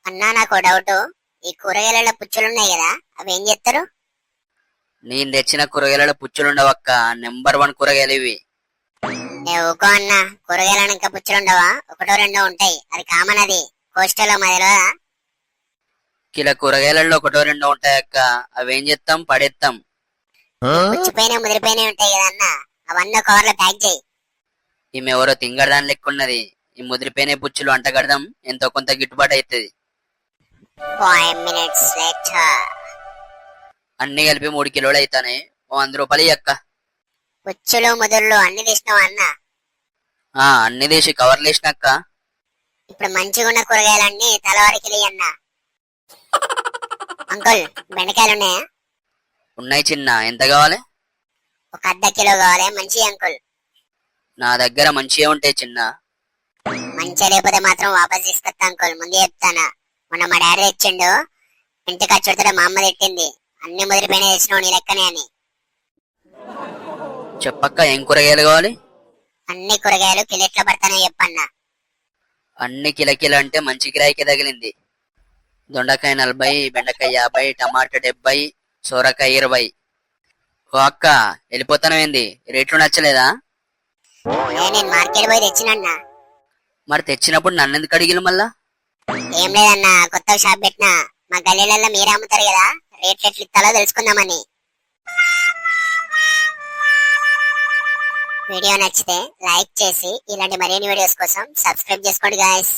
అన్నా నాకు డౌట్. ఈ కూరగాయలలో పుచ్చులున్నాయి కదా, అవి ఏం చేస్తారు? నేను తెచ్చిన కూరగాయలలో పుచ్చులుండవక్క. నెంబర్ 1 కూరగాయలు ఇవి. ఊకో అన్నా, కూరగాయలను ఇంకా పుచ్చులుండవా? ఒకటో రెండో ఉంటాయి, అది కామన్. అది కోస్టల్ మదిలో. కిలో కూరగాయలలో ఒకటో రెండో ఉంటాయక్క. అవేం చేస్తాం, పడేస్తాం. పుచ్చిపోయినా ముదిరిపోయినా ఉంటాయి కదా అన్న, అవన్నీ కవర్లో ప్యాక్ చేయి. ఈమె ఎవరో తింగరదాని లెక్కున్నది. ఈ ముదిరిపోయిన పుచ్చులు అంటగడదాం, ఎంతో కొంత గిట్టుబాటు అవుతుంది. 5 minutes later. అన్ని కలిపి 3 కిలోలు అవుతానే. ఓ 100 రూపాయలు అక్క. పుచ్చులు ముదుర్లు అన్ని తీసినావా అన్న? అన్ని తీసి కవర్లు వేసినక్క. ఇప్పుడు మంచిగా ఉన్న కూరగాయలన్నీ తలవారికి అన్న. అంకుల్, బెండకాయలు ఉన్నాయా? ఉన్నాయి చిన్న. ఎంత కావాలి? ఒక అర్ధ కిలో కావాలి, మంచి అంకుల్. నా దగ్గర మంచిగా ఉంటాయి చిన్న. మంచిగా లేకపోతే మాత్రం వాపస్ తీసుకొస్తా అంకుల్, ముందే చెప్తానా. మొన్న మా డాడీ తెచ్చిండు, ఇంటికి వచ్చుడితో మా అమ్మ తిట్టింది, అన్ని ముదిరిపోయినా తెచ్చినావు నీ లెక్కనే అని. చెప్పక్క, ఏం కూరగాయలు కావాలి? అన్ని కూరగాయలు కిలెట్లో పడతానే చెప్పన్నా. అన్ని కిలకిల అంటే మంచి గిరాయికి తగిలింది. దొండకాయ 40, బెండకాయ 50, టమాటా 70, సోరకాయ 20. ఓ అక్క, వెళ్ళిపోతానమేంది? రేట్లు నచ్చలేదా? నేను మార్కెట్ పోయి తెచ్చినన్నా. మరి తెచ్చినప్పుడు నన్ను ఎందుకు అడిగిలు మళ్ళా? ఏం లేదన్నా, కొత్త షాప్ పెట్టినా. మా గల్లీలలో మీరే అమ్ముతారు కదా, రేట్లు ఎట్లు ఇస్తాలో తెలుసుకుందామని. వీడియో నచ్చితే లైక్ చేసి ఇలాంటి మరిన్ని వీడియోస్ కోసం సబ్స్క్రైబ్ చేసుకోండి గాయస్.